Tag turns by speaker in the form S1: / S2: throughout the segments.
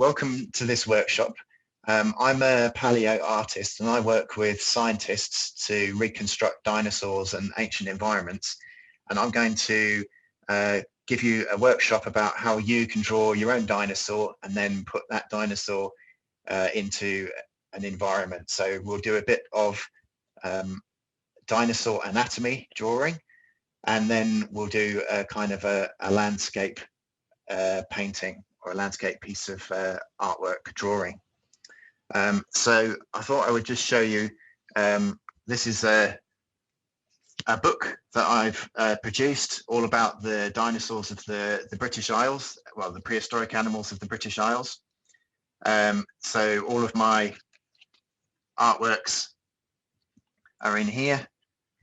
S1: welcome to this workshop. I'm a palaeoartist and I work with scientists to reconstruct dinosaurs and ancient environments. And I'm going to give you a workshop about how you can draw your own dinosaur and then put that dinosaur into an environment. So we'll do a bit of dinosaur anatomy drawing, and then we'll do a kind of a landscape painting or a landscape piece of artwork drawing. So I thought I would just show you, this is a book that I've produced all about the dinosaurs of the British Isles, well, the prehistoric animals of the British Isles. So all of my artworks are in here,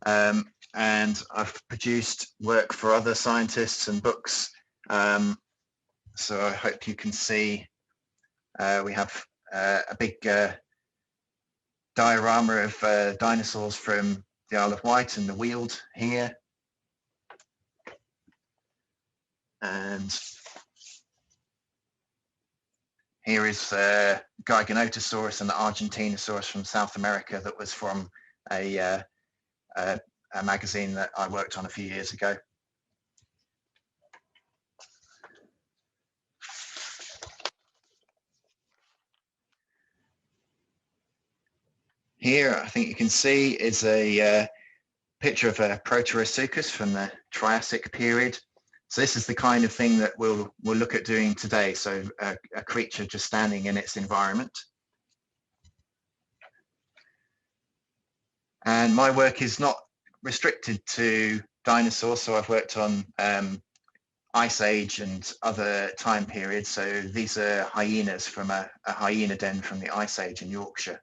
S1: and I've produced work for other scientists and books. So I hope you can see we have a big diorama of dinosaurs from the Isle of Wight and the Weald here. And here is Giganotosaurus and the Argentinosaurus from South America that was from a magazine that I worked on a few years ago. Here, I think you can see is a picture of a Proterosuchus from the Triassic period. So this is the kind of thing that we'll look at doing today. So a creature just standing in its environment. And my work is not restricted to dinosaurs. So I've worked on Ice Age and other time periods. So these are hyenas from a hyena den from the Ice Age in Yorkshire.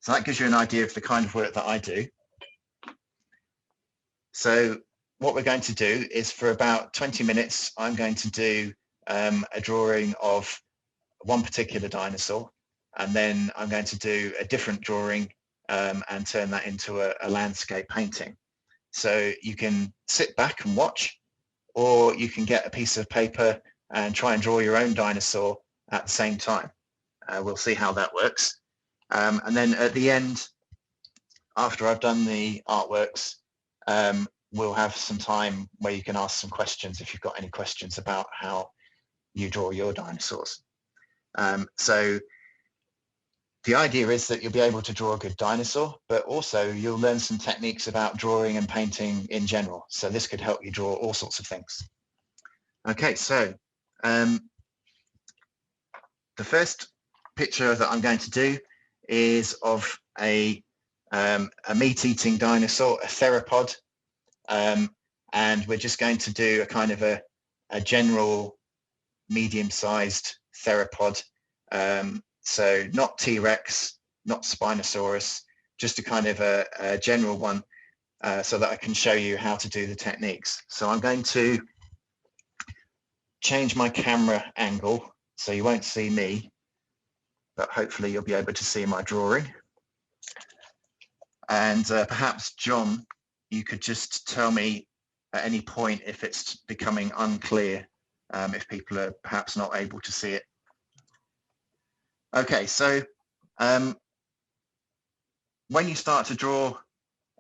S1: So that gives you an idea of the kind of work that I do. So what we're going to do is, for about 20 minutes, I'm going to do a drawing of one particular dinosaur, and then I'm going to do a different drawing and turn that into a landscape painting. So you can sit back and watch, or you can get a piece of paper and try and draw your own dinosaur at the same time. We'll see how that works. And then at the end, after I've done the artworks, we'll have some time where you can ask some questions if you've got any questions about how you draw your dinosaurs. So the idea is that you'll be able to draw a good dinosaur, but also you'll learn some techniques about drawing and painting in general. So this could help you draw all sorts of things. Okay, so the first picture that I'm going to do is of a meat-eating dinosaur, a theropod, and we're just going to do a kind of a general medium-sized theropod. So not T-Rex, not Spinosaurus, just a kind of a general one, so that I can show you how to do the techniques. So I'm going to change my camera angle so you won't see me, but hopefully you'll be able to see my drawing. And perhaps, John, you could just tell me at any point if it's becoming unclear, if people are perhaps not able to see it. Okay, so when you start to draw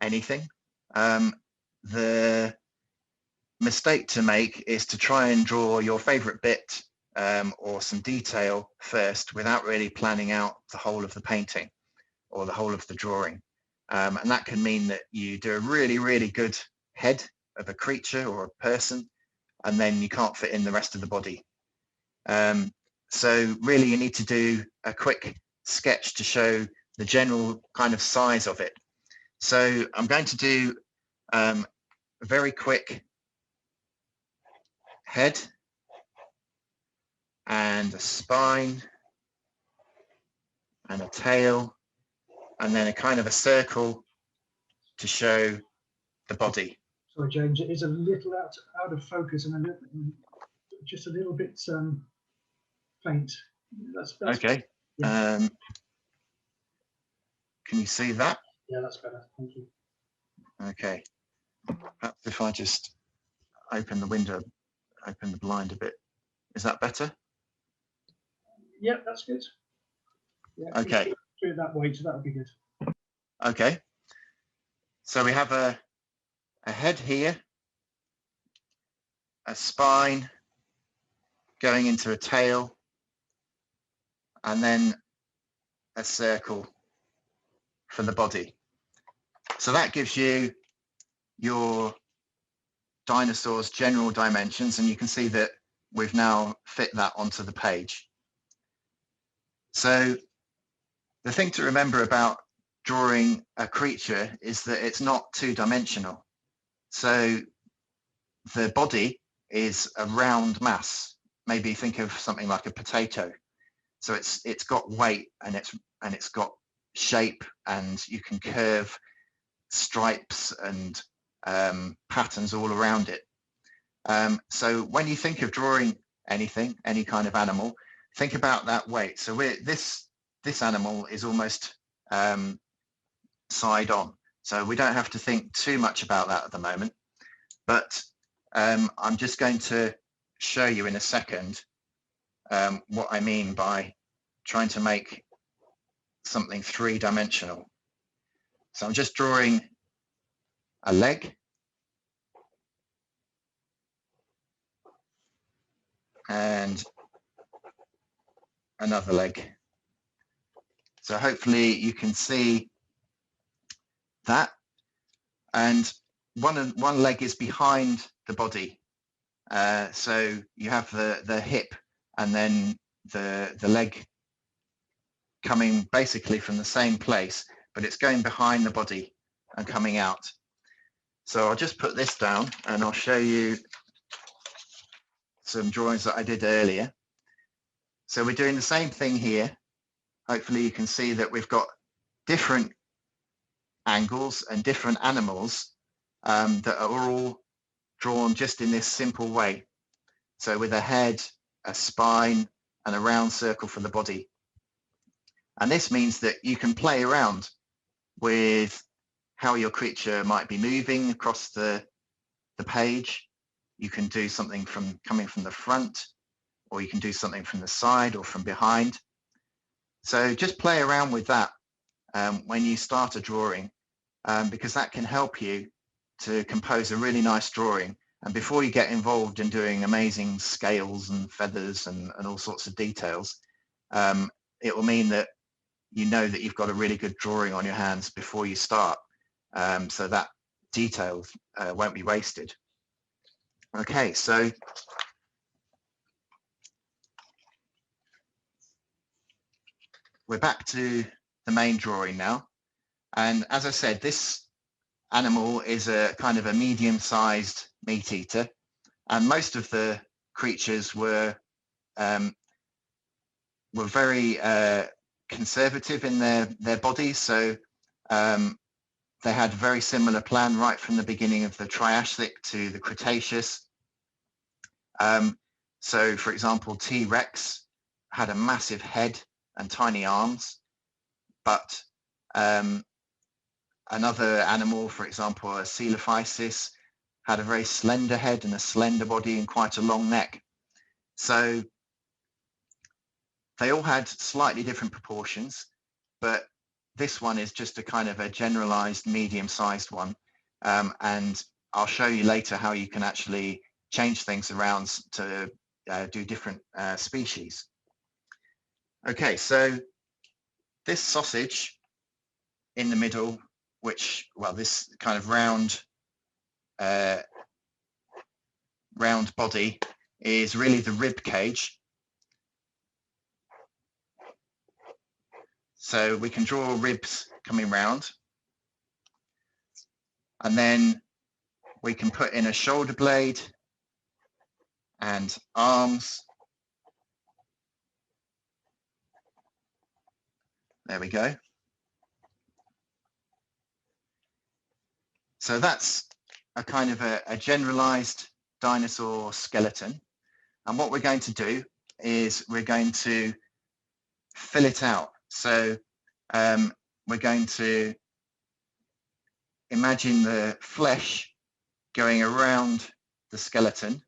S1: anything, the mistake to make is to try and draw your favorite bit or some detail first without really planning out the whole of the painting or the whole of the drawing. And that can mean that you do a really, really good head of a creature or a person, and then you can't fit in the rest of the body. So really you need to do a quick sketch to show the general kind of size of it. So I'm going to do a very quick head and a spine and a tail, and then a kind of a circle to show the body.
S2: Sorry, James, it is a little out of focus and just a little bit faint. That's
S1: okay.
S2: Yeah.
S1: Can you see that?
S2: Yeah, that's better. Thank you.
S1: Okay. Perhaps if I just open the window, open the blind a bit. Is that better?
S2: Yeah, that's good. Yeah,
S1: Okay.
S2: do it that way, so that would be good.
S1: Okay. So we have a head here, a spine going into a tail, and then a circle for the body. So that gives you your dinosaur's general dimensions, and you can see that we've now fit that onto the page. So the thing to remember about drawing a creature is that it's not two-dimensional. So the body is a round mass. Maybe think of something like a potato. So it's got weight and it's got shape, and you can curve stripes and patterns all around it. So when you think of drawing anything, any kind of animal, think about that weight. So this animal is almost side on. So we don't have to think too much about that at the moment. But I'm just going to show you in a second what I mean by trying to make something three-dimensional. So I'm just drawing a leg, and another leg. So hopefully you can see that. And one leg is behind the body. So you have the hip and then the leg coming basically from the same place, but it's going behind the body and coming out. So I'll just put this down and I'll show you some drawings that I did earlier. So we're doing the same thing here. Hopefully you can see that we've got different angles and different animals that are all drawn just in this simple way. So with a head, a spine, and a round circle for the body. And this means that you can play around with how your creature might be moving across the page. You can do something coming from the front, or you can do something from the side or from behind. So just play around with that when you start a drawing, because that can help you to compose a really nice drawing. And before you get involved in doing amazing scales and feathers and all sorts of details, it will mean that you know that you've got a really good drawing on your hands before you start, so that detail won't be wasted. Okay, so we're back to the main drawing now. And as I said, this animal is a kind of a medium-sized meat eater, and most of the creatures were very conservative in their bodies. So they had a very similar plan right from the beginning of the Triassic to the Cretaceous. So for example, T-Rex had a massive head and tiny arms, but another animal, for example, a Coelophysis, had a very slender head and a slender body and quite a long neck. So they all had slightly different proportions, but this one is just a kind of a generalized medium-sized one. And I'll show you later how you can actually change things around to do different species. Okay, so this sausage in the middle, which, well, this kind of round body is really the rib cage. So we can draw ribs coming round, and then we can put in a shoulder blade and arms. There we go. So that's a kind of a generalized dinosaur skeleton. And what we're going to do is we're going to fill it out. So we're going to imagine the flesh going around the skeleton.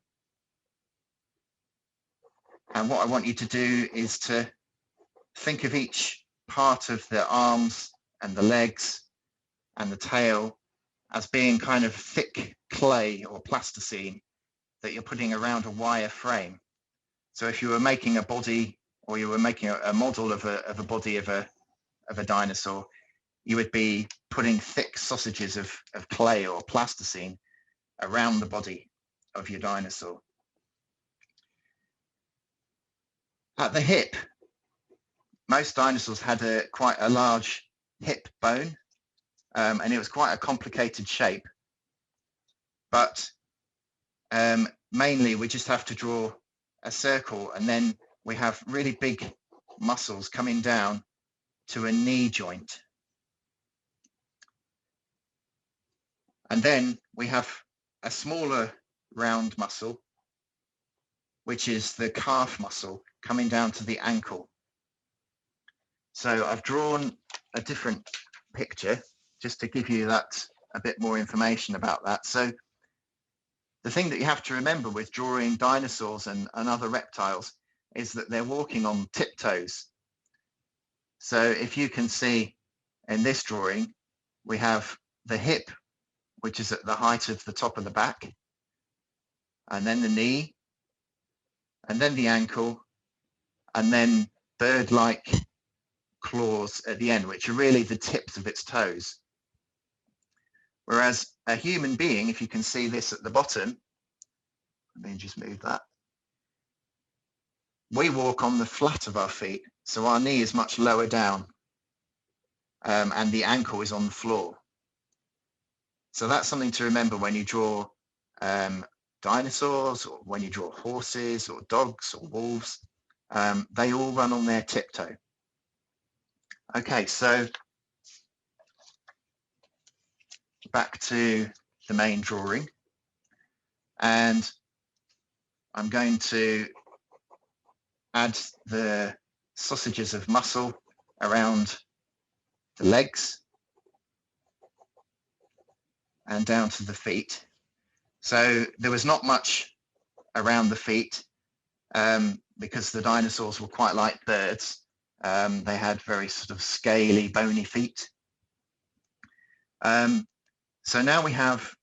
S1: And what I want you to do is to think of each part of the arms and the legs and the tail as being kind of thick clay or plasticine that you're putting around a wire frame. So if you were making a body, or you were making a model of a body of a dinosaur, you would be putting thick sausages of clay or plasticine around the body of your dinosaur. At the hip, most dinosaurs had quite a large hip bone, and it was quite a complicated shape. But mainly we just have to draw a circle, and then we have really big muscles coming down to a knee joint. And then we have a smaller round muscle, which is the calf muscle coming down to the ankle. So I've drawn a different picture just to give you that a bit more information about that. So the thing that you have to remember with drawing dinosaurs and other reptiles is that they're walking on tiptoes. So if you can see in this drawing, we have the hip, which is at the height of the top of the back, and then the knee, and then the ankle, and then bird-like claws at the end, which are really the tips of its toes. Whereas a human being, if you can see this at the bottom, let me just move that, we walk on the flat of our feet, so our knee is much lower down, and the ankle is on the floor. So that's something to remember when you draw dinosaurs, or when you draw horses or dogs or wolves. They all run on their tiptoe. Okay, so back to the main drawing, and I'm going to add the sausages of muscle around the legs and down to the feet. So there was not much around the feet because the dinosaurs were quite like birds. They had very sort of scaly, bony feet. So now we have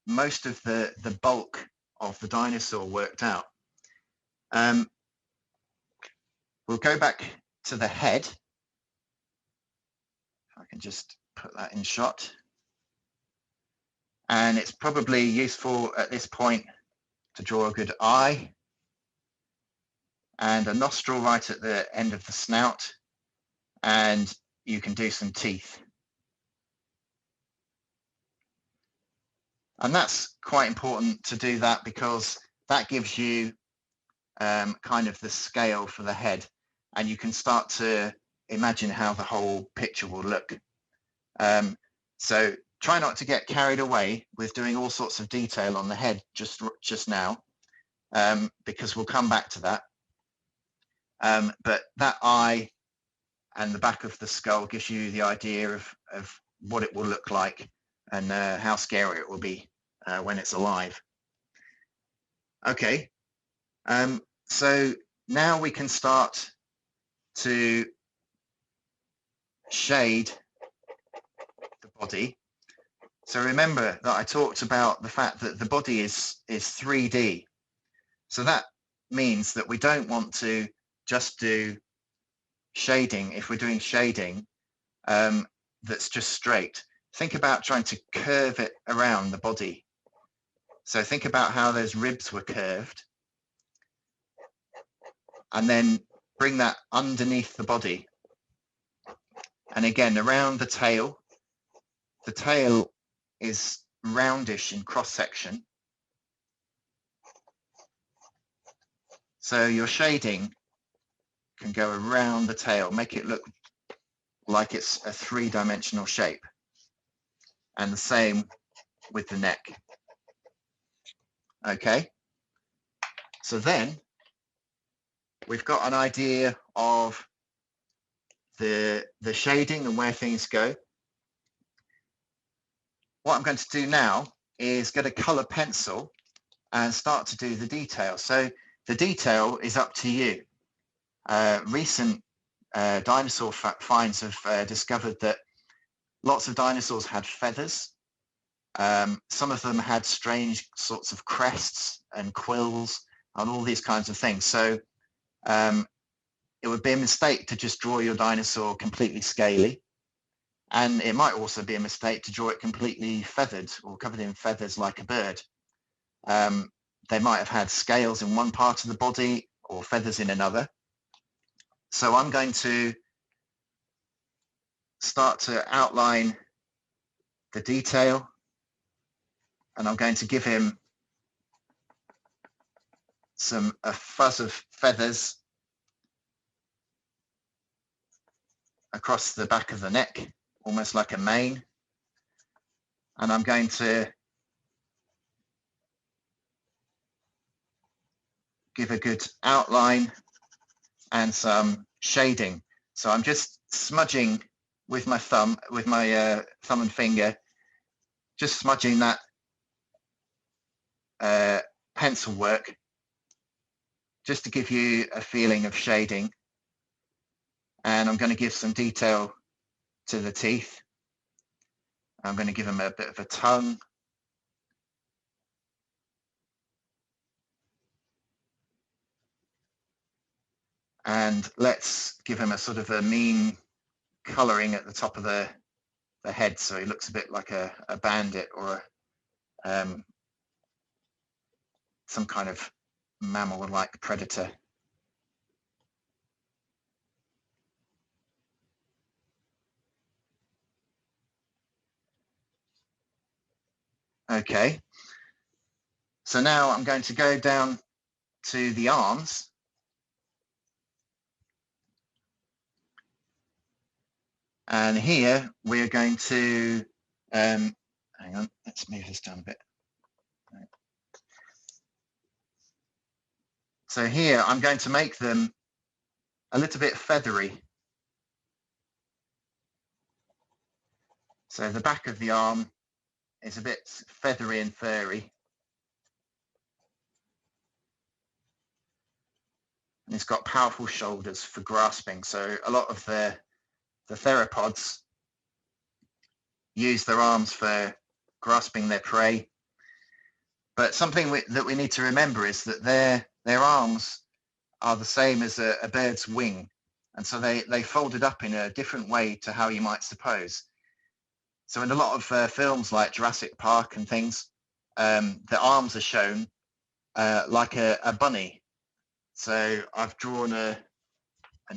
S1: most of the bulk of the dinosaur worked out. We'll go back to the head. If I can just put that in shot. And it's probably useful at this point to draw a good eye and a nostril right at the end of the snout, and you can do some teeth. And that's quite important to do that because that gives you kind of the scale for the head, and you can start to imagine how the whole picture will look. So try not to get carried away with doing all sorts of detail on the head just now, because we'll come back to that. But that eye and the back of the skull gives you the idea of what it will look like and how scary it will be when it's alive. Okay, so now we can start to shade the body. So remember that I talked about the fact that the body is 3D. So that means that we don't want to just do shading. If we're doing shading that's just straight, think about trying to curve it around the body. So think about how those ribs were curved, and then bring that underneath the body. And again, around the tail. The tail is roundish in cross section. So your shading can go around the tail, make it look like it's a three-dimensional shape. And the same with the neck. Okay, so then we've got an idea of the shading and where things go. What I'm going to do now is get a color pencil and start to do the detail. So the detail is up to you. Recent dinosaur finds have discovered that lots of dinosaurs had feathers. Some of them had strange sorts of crests and quills and all these kinds of things. So it would be a mistake to just draw your dinosaur completely scaly. And it might also be a mistake to draw it completely feathered or covered in feathers like a bird. They might have had scales in one part of the body or feathers in another. So I'm going to start to outline the detail, and I'm going to give him a fuzz of feathers across the back of the neck, almost like a mane. And I'm going to give a good outline and some shading. So I'm just smudging with my thumb and finger, just smudging that pencil work, just to give you a feeling of shading. And I'm going to give some detail to the teeth. I'm going to give them a bit of a tongue. And let's give him a sort of a mean colouring at the top of the head, so he looks a bit like a bandit or some kind of mammal-like predator. Okay, so now I'm going to go down to the arms. And here we're going to, hang on, let's move this down a bit. So here I'm going to make them a little bit feathery. So the back of the arm is a bit feathery and furry. And it's got powerful shoulders for grasping. So a lot of the theropods use their arms for grasping their prey. But something that we need to remember is that their arms are the same as a bird's wing. And so they folded up in a different way to how you might suppose. So in a lot of films like Jurassic Park and things, the arms are shown like a bunny. So I've drawn an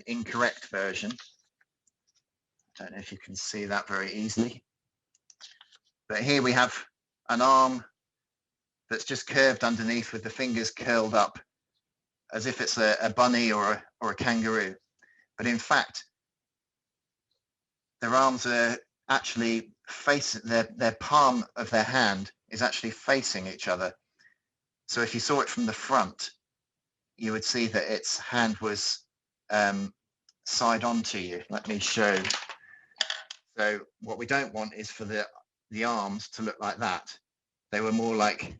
S1: incorrect version. I don't know if you can see that very easily. But here we have an arm that's just curved underneath with the fingers curled up as if it's a bunny or a kangaroo. But in fact, their arms are actually facing, their palm of their hand is actually facing each other. So if you saw it from the front, you would see that its hand was side on to you. Let me show. So what we don't want is for the arms to look like that. They were more like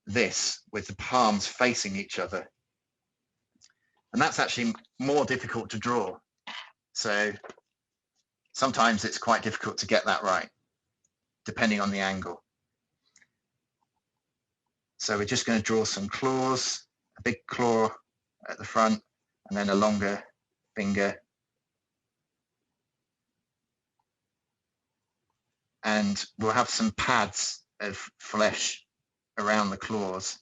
S1: this, with the palms facing each other. And that's actually more difficult to draw. So sometimes it's quite difficult to get that right, depending on the angle. So we're just going to draw some claws, a big claw at the front, and then a longer finger. And we'll have some pads of flesh around the claws,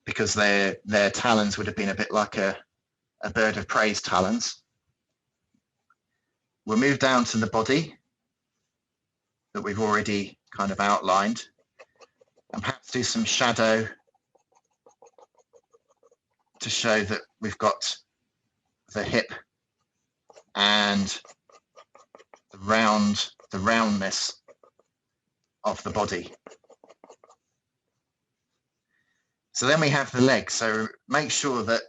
S1: because their talons would have been a bit like a bird of prey's talons. We'll move down to the body that we've already kind of outlined, and perhaps do some shadow to show that we've got the hip and the roundness of the body. So then we have the leg. So make sure that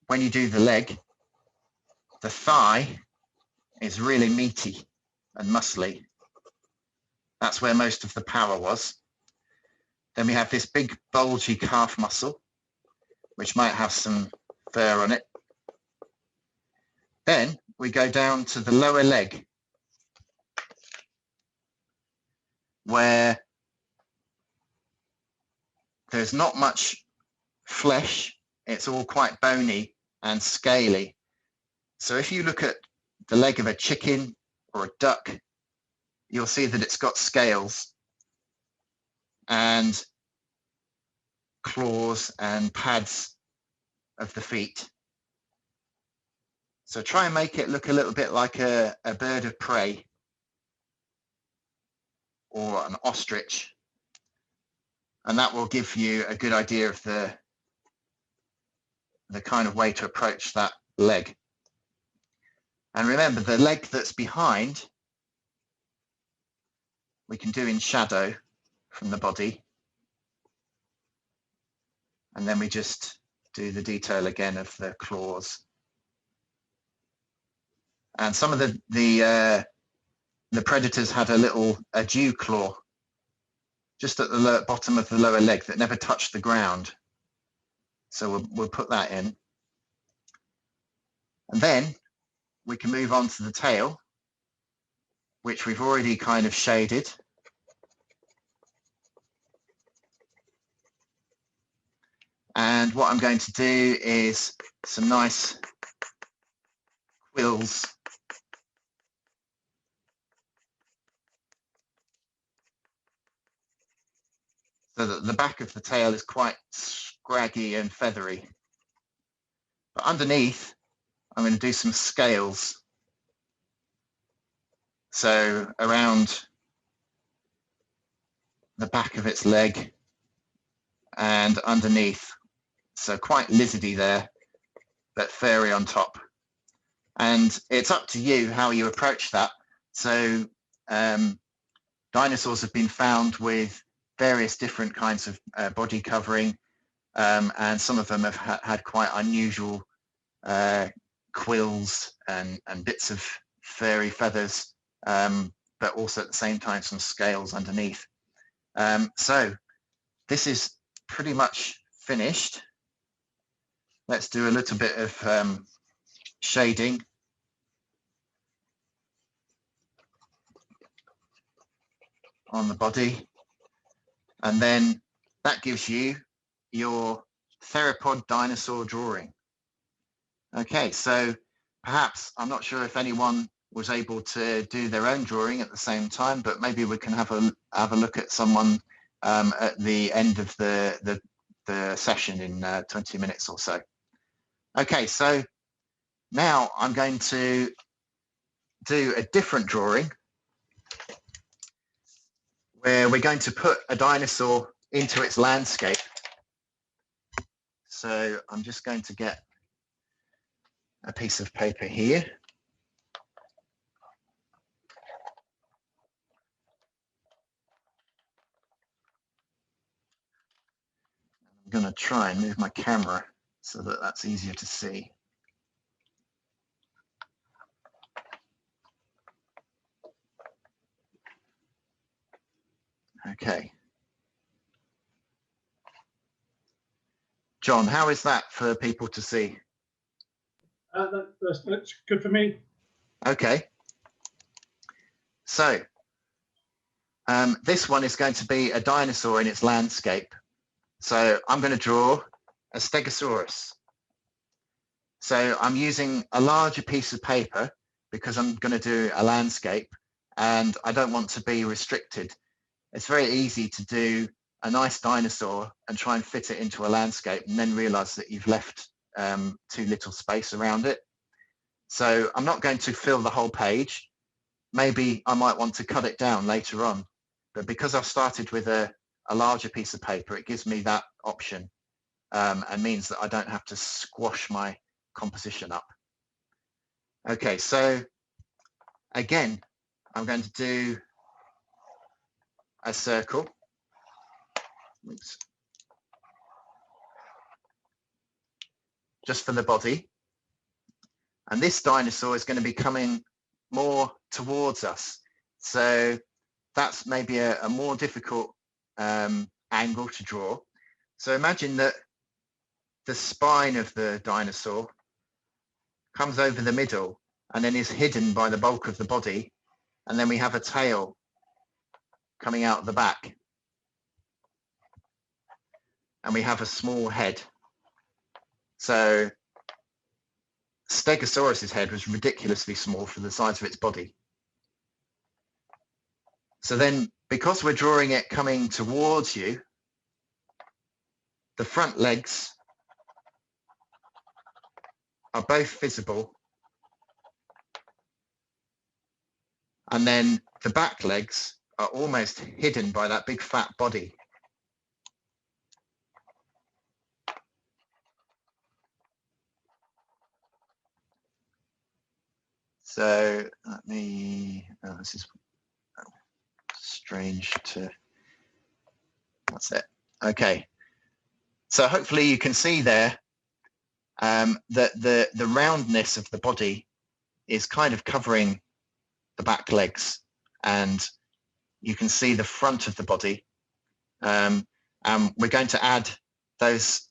S1: when you do the leg, the thigh is really meaty and muscly. That's where most of the power was. Then we have this big bulgy calf muscle, which might have some fur on it. Then we go down to the lower leg, where there's not much flesh. It's all quite bony and scaly. So if you look at the leg of a chicken or a duck, you'll see that it's got scales and claws and pads of the feet. So try and make it look a little bit like a bird of prey or an ostrich, and that will give you a good idea of the kind of way to approach that leg. And remember, the leg that's behind we can do in shadow from the body, and then we just do the detail again of the claws. And some of the predators had a dew claw just at the bottom of the lower leg that never touched the ground. So we'll put that in. And then we can move on to the tail, which we've already kind of shaded. And what I'm going to do is some nice quills. So that the back of the tail is quite scraggy and feathery. But underneath, I'm going to do some scales. So around the back of its leg and underneath. So quite lizardy there, but furry on top. And it's up to you how you approach that. So dinosaurs have been found with various different kinds of body covering, and some of them have had quite unusual quills and bits of furry feathers, but also at the same time some scales underneath. So this is pretty much finished. Let's do a little bit of shading. On the body, and then that gives you your theropod dinosaur drawing. Okay, so perhaps, I'm not sure if anyone was able to do their own drawing at the same time, but maybe we can have a look at someone at the end of the session in 20 minutes or so. Okay, so now I'm going to do a different drawing where we're going to put a dinosaur into its landscape. So I'm just going to get a piece of paper here. I'm going to try and move my camera so that that's easier to see. Okay. John, how is that for people to see?
S2: That's good for me.
S1: Okay. So this one is going to be a dinosaur in its landscape. So I'm going to draw a Stegosaurus. So I'm using a larger piece of paper because I'm going to do a landscape and I don't want to be restricted. It's very easy to do a nice dinosaur and try and fit it into a landscape and then realize that you've left too little space around it. So I'm not going to fill the whole page. Maybe I might want to cut it down later on, but because I've started with a larger piece of paper, it gives me that option and means that I don't have to squash my composition up. Okay, so again, I'm going to do a circle. Oops. Just for the body. And this dinosaur is going to be coming more towards us. So that's maybe a more difficult angle to draw. So imagine that the spine of the dinosaur, comes over the middle, and then is hidden by the bulk of the body. And then we have a tail coming out the back. And we have a small head. So Stegosaurus's head was ridiculously small for the size of its body. So then, because we're drawing it coming towards you, the front legs are both visible. And then the back legs are almost hidden by that big fat body. So let me, oh, this is strange to, that's it. Okay. So hopefully you can see there that the roundness of the body is kind of covering the back legs, and you can see the front of the body. And we're going to add those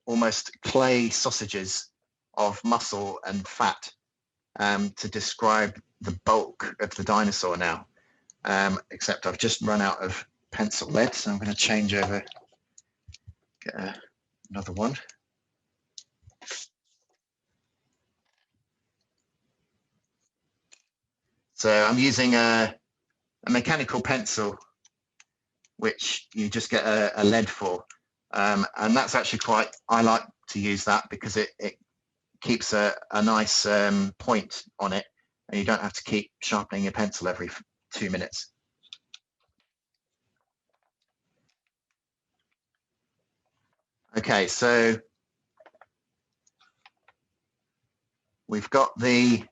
S1: almost clay sausages of muscle and fat to describe the bulk of the dinosaur now. Except I've just run out of pencil lead, so I'm going to change over, get another one. So I'm using a mechanical pencil, which you just get a lead for. And that's actually quite, I like to use that because it keeps a nice point on it, and you don't have to keep sharpening your pencil every 2 minutes. Okay, so we've got the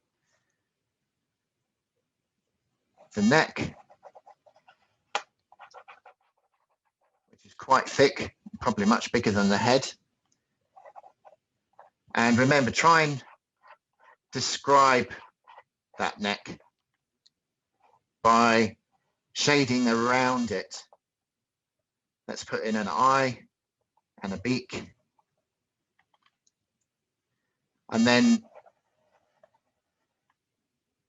S1: neck, which is quite thick, probably much bigger than the head. And remember, try and describe that neck by shading around it. Let's put in an eye and a beak. And then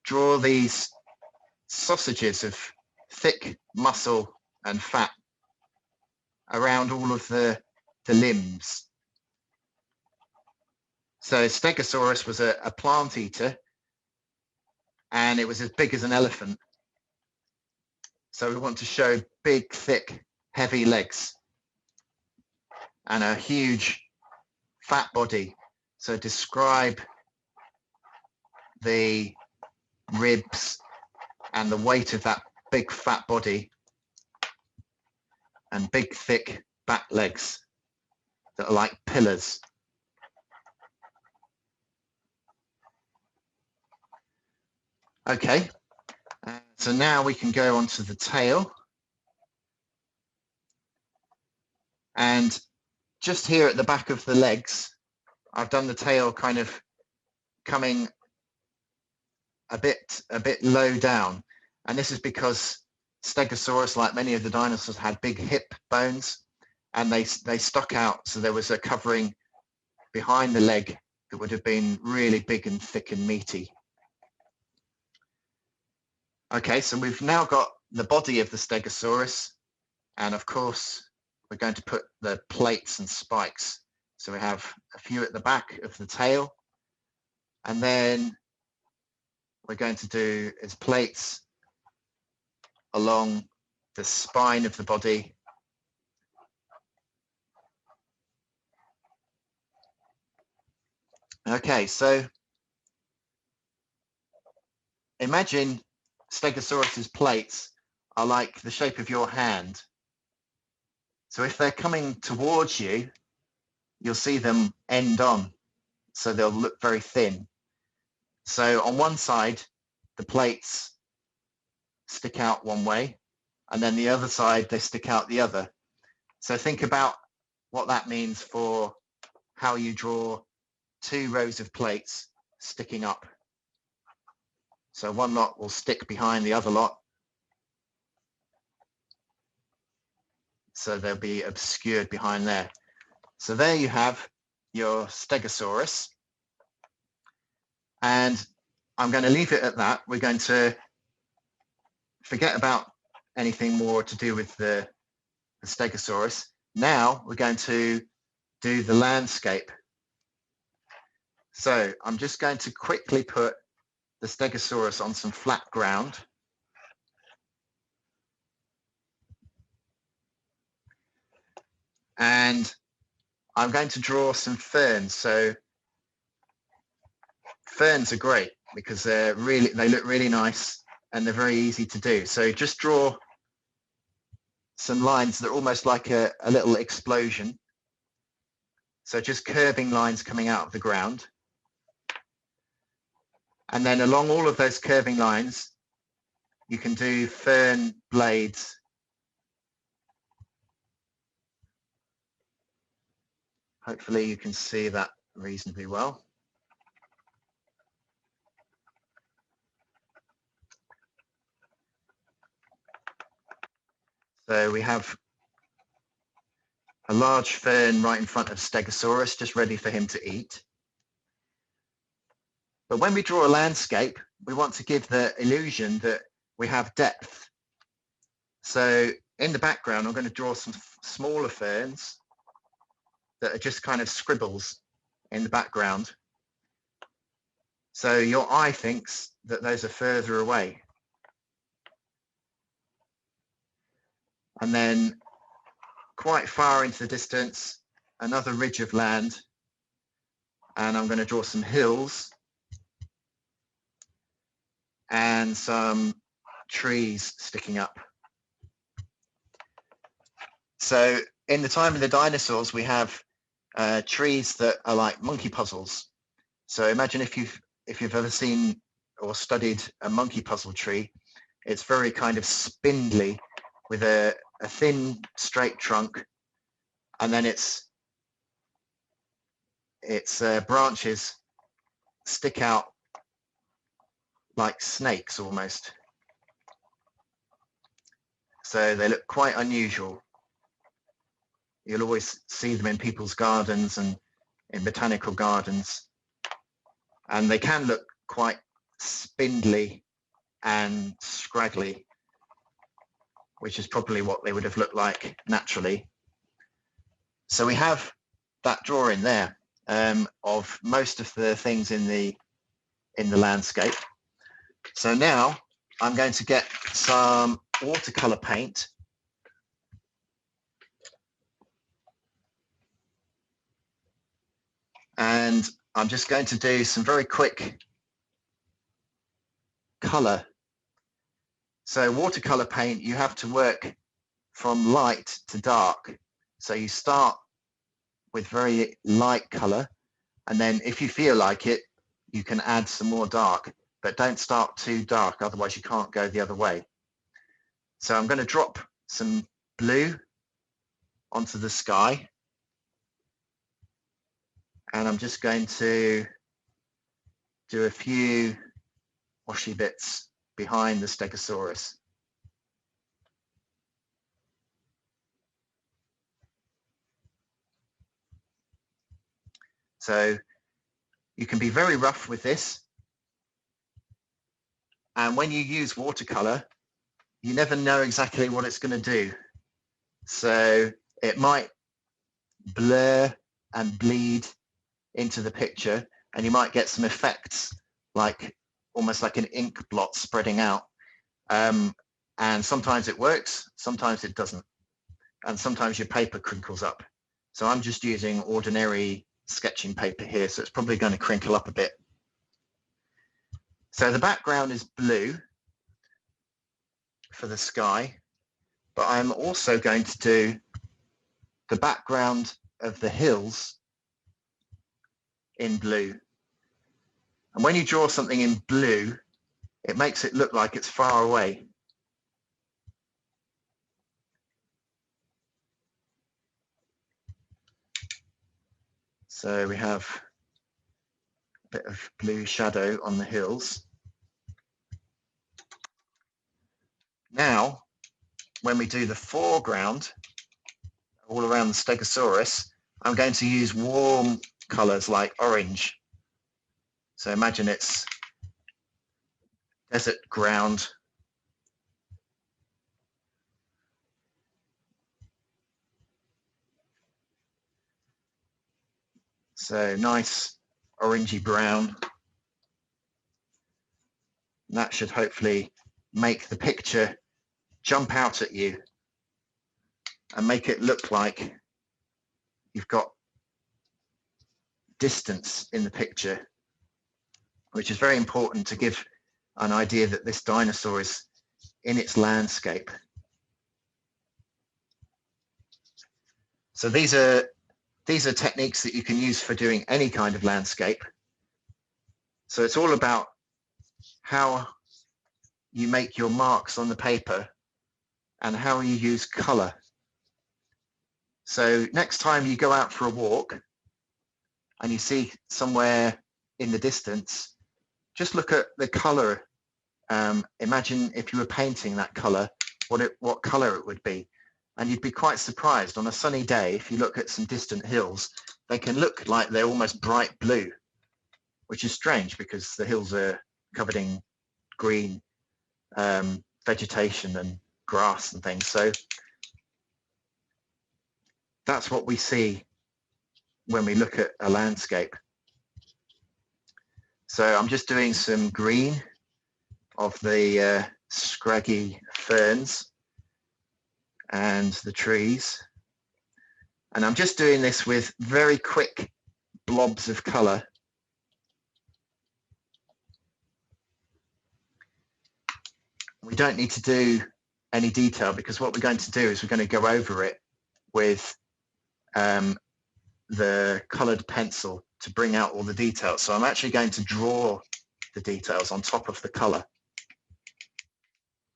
S1: draw these sausages of thick muscle and fat around all of the limbs. So Stegosaurus was a plant eater, and it was as big as an elephant. So we want to show big, thick, heavy legs and a huge fat body. So describe the ribs and the weight of that big fat body and big, thick back legs that are like pillars. Okay, so now we can go on to the tail. And just here at the back of the legs, I've done the tail kind of coming a bit low down. And this is because Stegosaurus, like many of the dinosaurs, had big hip bones, and they stuck out. So there was a covering behind the leg that would have been really big and thick and meaty. Okay, so we've now got the body of the Stegosaurus, and of course we're going to put the plates and spikes. So we have a few at the back of the tail, and then we're going to do is plates along the spine of the body. Okay, so imagine Stegosaurus's plates are like the shape of your hand. So if they're coming towards you, you'll see them end on, so they'll look very thin. So on one side, the plates stick out one way, and then the other side, they stick out the other. So think about what that means for how you draw 2 rows of plates sticking up. So one lot will stick behind the other lot. So they'll be obscured behind there. So there you have your Stegosaurus. And I'm going to leave it at that. We're going to forget about anything more to do with the Stegosaurus. Now we're going to do the landscape. So I'm just going to quickly put the Stegosaurus on some flat ground. And I'm going to draw some ferns. So ferns are great because they look really nice and they're very easy to do. So just draw some lines that are almost like a little explosion. So just curving lines coming out of the ground. And then along all of those curving lines, you can do fern blades. Hopefully you can see that reasonably well. So we have a large fern right in front of Stegosaurus, just ready for him to eat. But when we draw a landscape, we want to give the illusion that we have depth. So in the background, I'm going to draw some smaller ferns that are just kind of scribbles in the background. So your eye thinks that those are further away. And then quite far into the distance, another ridge of land. And I'm going to draw some hills and some trees sticking up. So in the time of the dinosaurs, we have trees that are like monkey puzzles. So imagine if you've ever seen or studied a monkey puzzle tree, it's very kind of spindly with a thin straight trunk, and then its branches stick out like snakes almost. So they look quite unusual. You'll always see them in people's gardens and in botanical gardens. And they can look quite spindly and scraggly, which is probably what they would have looked like naturally. So we have that drawing there of most of the things in the landscape. So now I'm going to get some watercolor paint. And I'm just going to do some very quick color. So watercolor paint, you have to work from light to dark. So you start with very light color, and then if you feel like it, you can add some more dark, but don't start too dark, otherwise you can't go the other way. So I'm going to drop some blue onto the sky, and I'm just going to do a few washy bits behind the Stegosaurus. So you can be very rough with this. And when you use watercolor, you never know exactly what it's going to do. So it might blur and bleed into the picture, and you might get some effects like almost like an ink blot spreading out. And sometimes it works, sometimes it doesn't. And sometimes your paper crinkles up. So I'm just using ordinary sketching paper here, so it's probably going to crinkle up a bit. So the background is blue for the sky, but I'm also going to do the background of the hills in blue. And when you draw something in blue, it makes it look like it's far away. So we have a bit of blue shadow on the hills. Now, when we do the foreground, all around the Stegosaurus, I'm going to use warm colors like orange. So imagine it's desert ground. So nice orangey brown. And that should hopefully make the picture jump out at you and make it look like you've got distance in the picture, which is very important to give an idea that this dinosaur is in its landscape. So these are techniques that you can use for doing any kind of landscape. So it's all about how you make your marks on the paper and how you use color. So next time you go out for a walk and you see somewhere in the distance, just look at the color. Imagine if you were painting that color, what color it would be. And you'd be quite surprised on a sunny day, if you look at some distant hills, they can look like they're almost bright blue, which is strange because the hills are covered in green vegetation and grass and things. So that's what we see when we look at a landscape. So I'm just doing some green of the scraggy ferns and the trees. And I'm just doing this with very quick blobs of color. We don't need to do any detail because what we're going to do is we're going to go over it with the colored pencil to bring out all the details. So I'm actually going to draw the details on top of the color.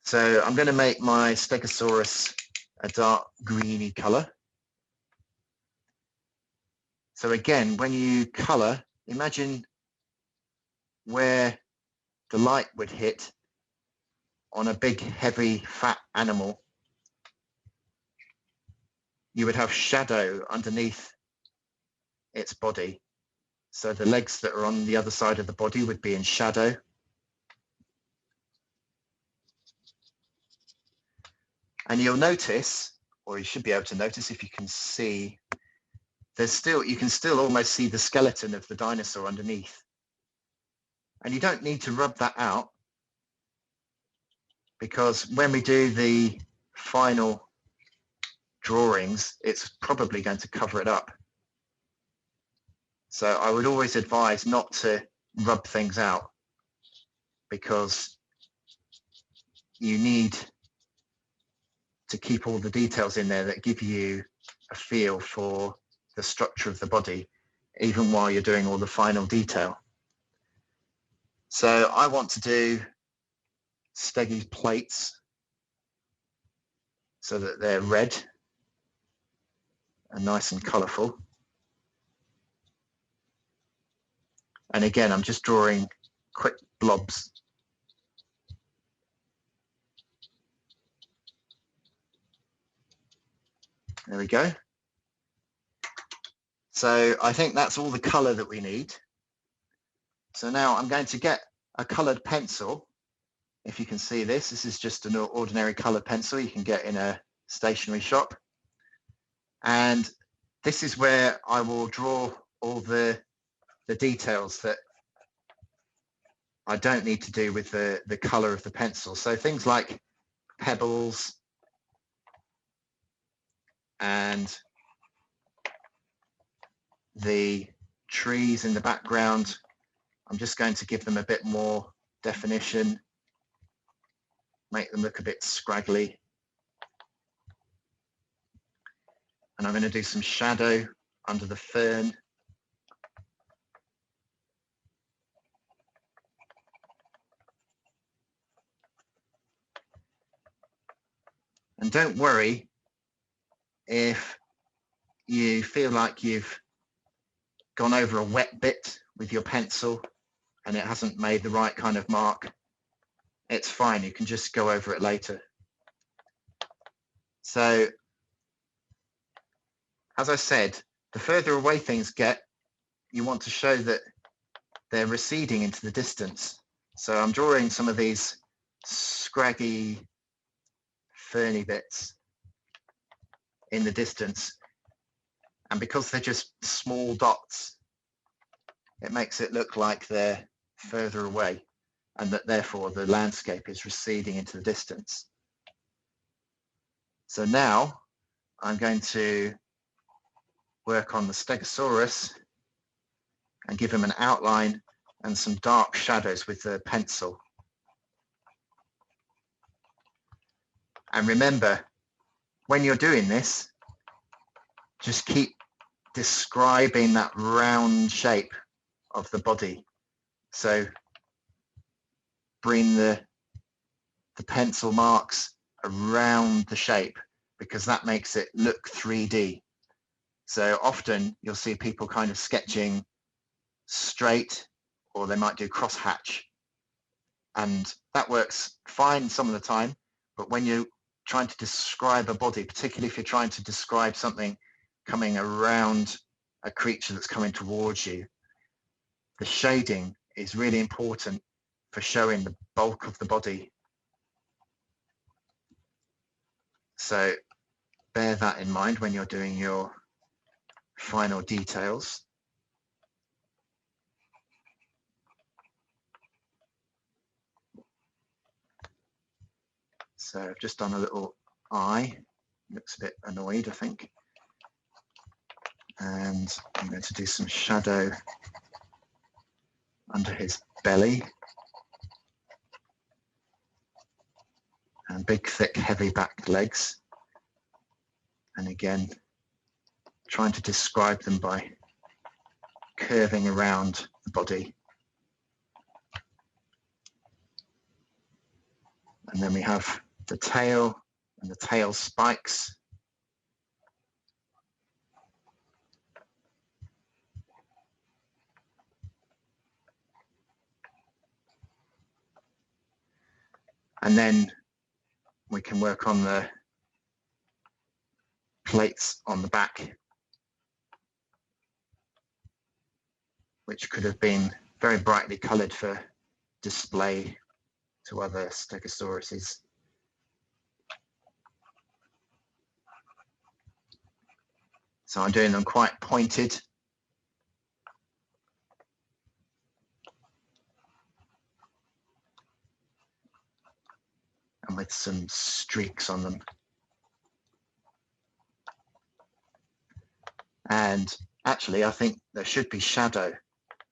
S1: So I'm going to make my Stegosaurus a dark greeny color. So again, when you color, imagine where the light would hit on a big, heavy, fat animal. You would have shadow underneath its body. So the legs that are on the other side of the body would be in shadow. And you'll notice, or you should be able to notice if you can see, you can still almost see the skeleton of the dinosaur underneath. And you don't need to rub that out because when we do the final drawings, it's probably going to cover it up. So I would always advise not to rub things out because you need to keep all the details in there that give you a feel for the structure of the body, even while you're doing all the final detail. So I want to do Steggy plates so that they're red and nice and colourful. And again, I'm just drawing quick blobs. There we go. So I think that's all the colour that we need. So now I'm going to get a coloured pencil. If you can see this is just an ordinary coloured pencil you can get in a stationery shop. And this is where I will draw all the details that I don't need to do with the colour of the pencil. So things like pebbles and the trees in the background, I'm just going to give them a bit more definition, make them look a bit scraggly. And I'm going to do some shadow under the fern. And don't worry if you feel like you've gone over a wet bit with your pencil and it hasn't made the right kind of mark. It's fine, you can just go over it later. So, as I said, the further away things get, you want to show that they're receding into the distance. So I'm drawing some of these scraggy, ferny bits in the distance. And because they're just small dots, it makes it look like they're further away, and that therefore the landscape is receding into the distance. So now I'm going to work on the Stegosaurus and give him an outline and some dark shadows with the pencil. And remember, when you're doing this, just keep describing that round shape of the body. So bring the pencil marks around the shape, because that makes it look 3D. So often you'll see people kind of sketching straight, or they might do crosshatch, and that works fine some of the time. But when you're trying to describe a body, particularly if you're trying to describe something coming around a creature that's coming towards you, the shading is really important for showing the bulk of the body. So bear that in mind when you're doing your final details. So I've just done a little eye, looks a bit annoyed, I think. And I'm going to do some shadow under his belly. And big, thick, heavy back legs. And again, trying to describe them by curving around the body. And then we have the tail and the tail spikes. And then we can work on the plates on the back, which could have been very brightly coloured for display to other Stegosauruses. So I'm doing them quite pointed. And with some streaks on them. And actually, I think there should be shadow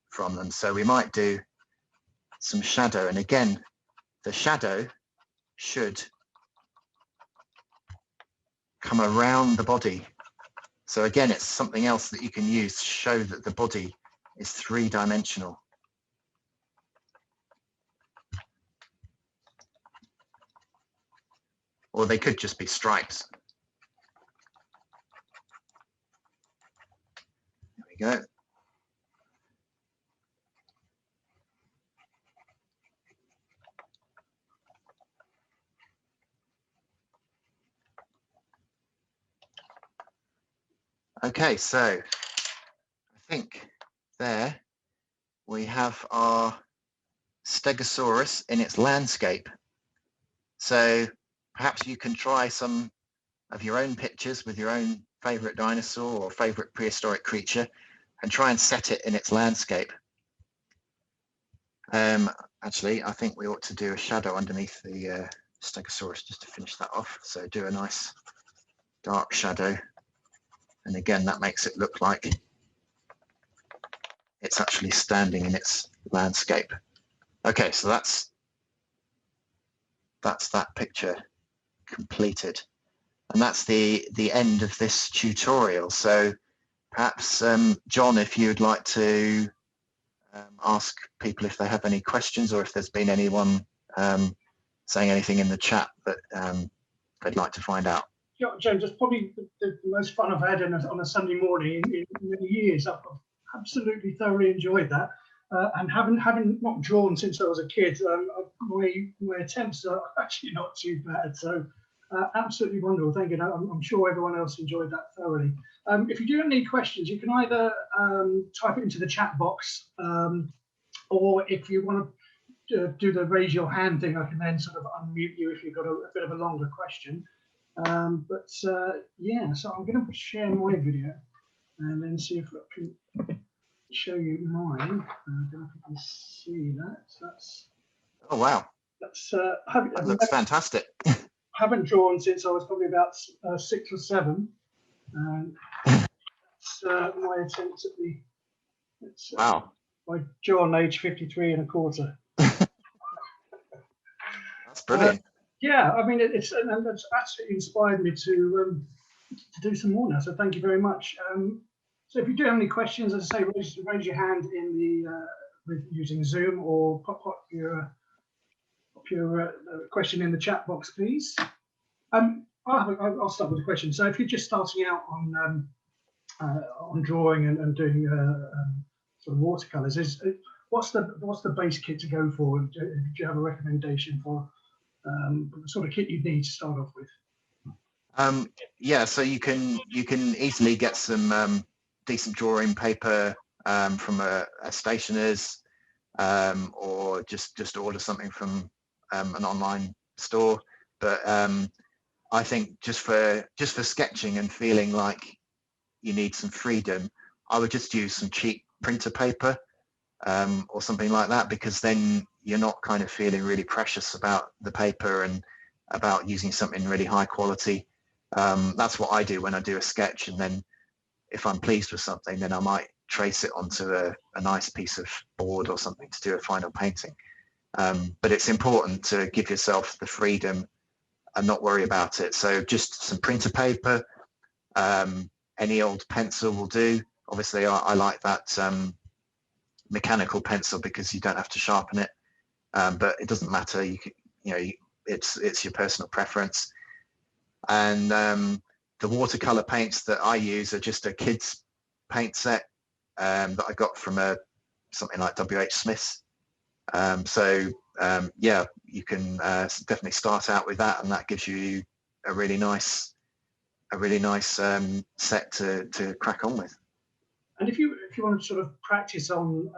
S1: from them. So we might do some shadow. And again, the shadow should come around the body. So again, it's something else that you can use to show that the body is three-dimensional. Or they could just be stripes. There we go. Okay, so I think there we have our Stegosaurus in its landscape. So perhaps you can try some of your own pictures with your own favorite dinosaur or favorite prehistoric creature and try and set it in its landscape. Actually, I think we ought to do a shadow underneath the Stegosaurus just to finish that off. So do a nice dark shadow. And again, that makes it look like it's actually standing in its landscape. Okay, so that's that picture completed. And that's the end of this tutorial. So perhaps, John, if you'd like to ask people if they have any questions, or if there's been anyone saying anything in the chat that they'd like to find out.
S2: Yeah, James, that's probably the most fun I've had on a Sunday morning in many years. I've absolutely thoroughly enjoyed that. And having not drawn since I was a kid, my attempts are actually not too bad. So Absolutely wonderful. Thank you. I'm sure everyone else enjoyed that thoroughly. If you do have any questions, you can either type it into the chat box, or if you want to do the raise your hand thing, I can then sort of unmute you if you've got a bit of a longer question. Yeah, so I'm going to share my video and then see if I can show you mine. I don't know if you can see that. So that's,
S1: oh wow,
S2: that's
S1: that looks fantastic.
S2: Haven't drawn since I was probably about 6 or 7. That's my attempt at the.
S1: Wow.
S2: I drawn age 53 and a quarter.
S1: That's brilliant.
S2: Yeah, I mean, that's absolutely inspired me to do some more now. So thank you very much. So if you do have any questions, as I say, raise your hand in the with using Zoom, or pop your question in the chat box, please. I'll start with a question. So if you're just starting out on drawing and doing sort of watercolors, what's the base kit to go for? Do you have a recommendation for the sort of kit you need to start off with?
S1: Yeah, so you can easily get some decent drawing paper from a stationer's, or just order something from an online store. But I think just for sketching and feeling like you need some freedom, I would just use some cheap printer paper or something like that, because then you're not kind of feeling really precious about the paper and about using something really high quality. That's what I do when I do a sketch, and then if I'm pleased with something, then I might trace it onto a nice piece of board or something to do a final painting. But it's important to give yourself the freedom and not worry about it. So just some printer paper, any old pencil will do. Obviously, I like that mechanical pencil because you don't have to sharpen it, but it doesn't matter. It's your personal preference. And the watercolor paints that I use are just a kid's paint set that I got from something like WH Smith's. Yeah, you can definitely start out with that, and that gives you a really nice set to crack on with.
S2: And if you want to sort of practice on,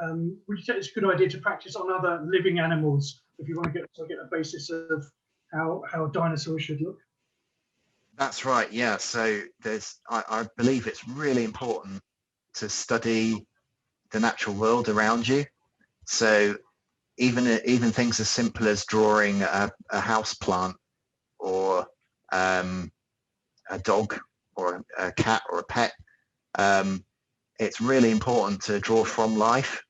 S2: would you say it's a good idea to practice on other living animals if you want to get a basis of how dinosaurs should look?
S1: That's right. Yeah. So I believe it's really important to study the natural world around you. So even things as simple as drawing a house plant, or a dog or a cat or a pet, it's really important to draw from life,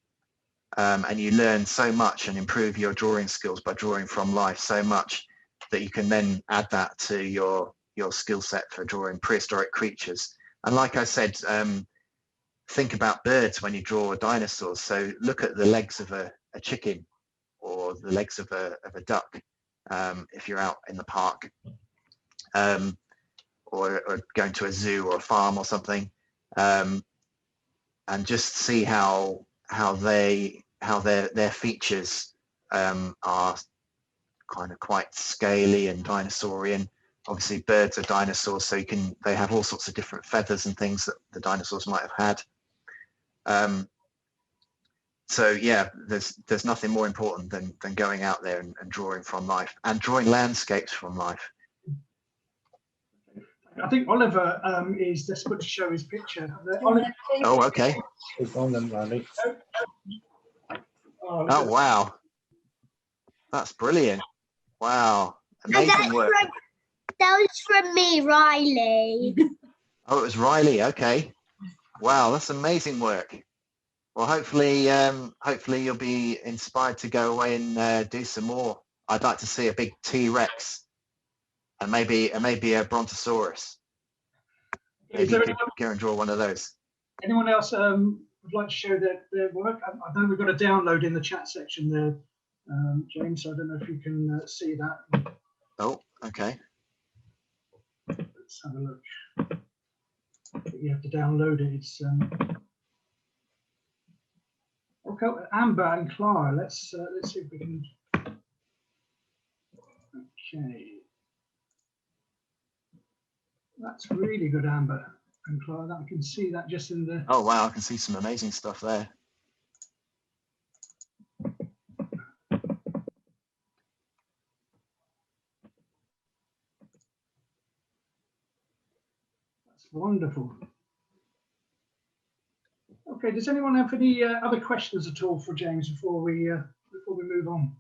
S1: and you learn so much and improve your drawing skills by drawing from life so much that you can then add that to your skill set for drawing prehistoric creatures. And like I said, think about birds when you draw dinosaurs. So look at the legs of a chicken, or the legs of a duck, if you're out in the park, or going to a zoo or a farm or something, and just see how their features are kind of quite scaly and dinosaurian. Obviously, birds are dinosaurs, so they have all sorts of different feathers and things that the dinosaurs might have had. So yeah, there's nothing more important than going out there and drawing from life, and drawing landscapes from life.
S2: I think Oliver is desperate to show his picture.
S1: Oh, okay. Oh, wow. That's brilliant. Wow. Amazing work.
S3: That was from me, Riley.
S1: Oh, it was Riley. Okay. Wow, that's amazing work. Well, hopefully you'll be inspired to go away and do some more. I'd like to see a big T-Rex, and maybe a Brontosaurus. Maybe you could go and draw one of those.
S2: Anyone else would like to show their work? I know we've got a download in the chat section there, James. So I don't know if you can see that.
S1: Oh, okay.
S2: Let's have a look. You have to download it. It's okay. Amber and Clara. Let's see if we can. Okay. That's really good, Amber and Clara. I can see that just in the.
S1: Oh wow, I can see some amazing stuff there.
S2: That's wonderful. Okay, does anyone have any other questions at all for James before we move on?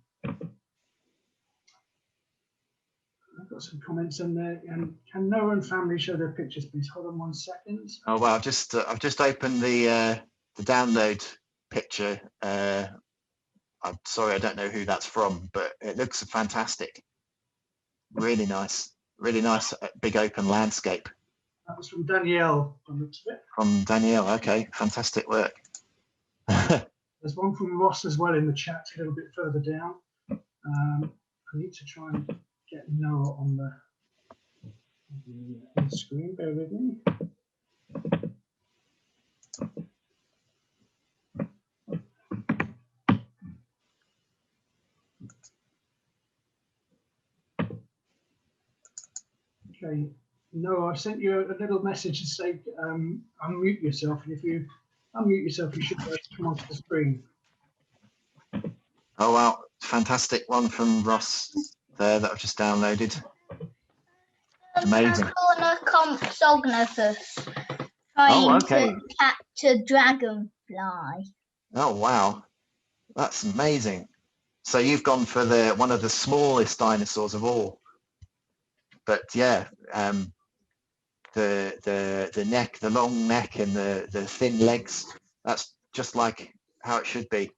S2: I've got some comments in there. And can Noah and family show their pictures, please? Hold on 1 second.
S1: Oh wow, I've just opened the download picture. I'm sorry, I don't know who that's from, but it looks fantastic. Really nice big open landscape.
S2: That was from Danielle, from the looks of it.
S1: From Danielle, okay, fantastic work.
S2: There's one from Ross as well in the chat, a little bit further down. I need to try and get Noah on the screen. Bear with me. Okay, Noah, I've sent you a little message to say unmute yourself, and if you unmute yourself, you should be able to come onto the screen.
S1: Oh wow, fantastic one from Ross there that I've just downloaded. Amazing.
S3: Compsognathus
S1: Oh,
S3: trying
S1: okay.
S3: to catch a dragonfly.
S1: Oh wow, that's amazing. So you've gone for one of the smallest dinosaurs of all. But yeah, the neck, the long neck, and the thin legs. That's just like how it should be.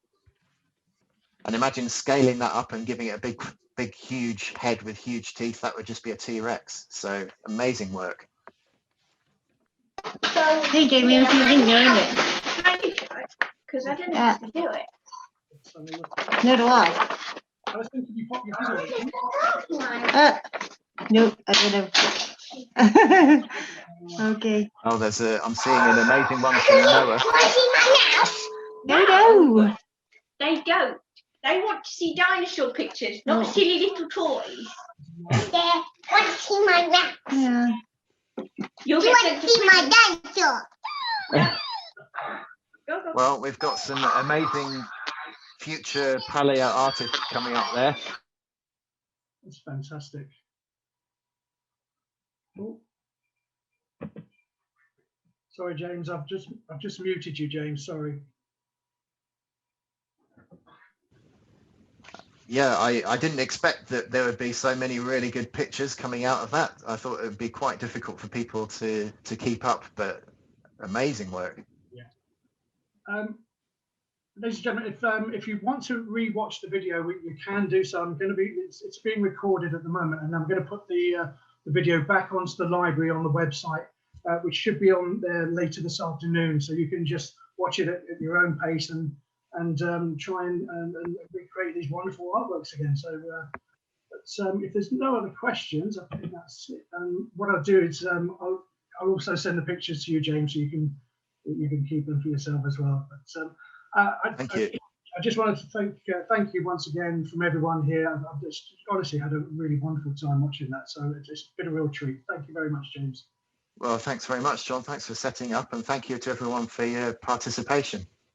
S1: And imagine scaling that up and giving it a big, huge head with huge teeth. That would just be a T-Rex. So amazing work.
S4: Hey, Jamie, if you didn't know it.
S3: Because I didn't know how to do it.
S4: No do I.
S2: I was thinking you pop your hand on.
S4: Nope, I don't know. Okay.
S1: Oh, I'm seeing an amazing one from Noah.
S4: No.
S5: They don't. They want to see dinosaur pictures, not silly little toys.
S3: There, want to see my rat?
S4: Yeah.
S5: You'll
S3: You
S5: get
S3: want
S5: sent
S3: to
S5: to
S3: see my dinosaur?
S5: Go, go.
S1: Well, we've got some amazing future palaeoartists coming up there.
S2: That's fantastic. Oh. Sorry, James. I've just muted you, James. Sorry.
S1: Yeah, I didn't expect that there would be so many really good pictures coming out of that. I thought it would be quite difficult for people to keep up, but amazing work.
S2: Yeah. Ladies and gentlemen, if you want to re-watch the video, you can do so. It's being recorded at the moment, and I'm going to put the video back onto the library on the website, which should be on there later this afternoon. So you can just watch it at your own pace and try and recreate these wonderful artworks again. So, if there's no other questions, I think that's it. What I'll do is I'll also send the pictures to you, James, so you can keep them for yourself as well. But
S1: Thank you.
S2: I just wanted to thank you once again from everyone here. I've just honestly had a really wonderful time watching that. So it's been a real treat. Thank you very much, James.
S1: Well, thanks very much, John. Thanks for setting up, and thank you to everyone for your participation.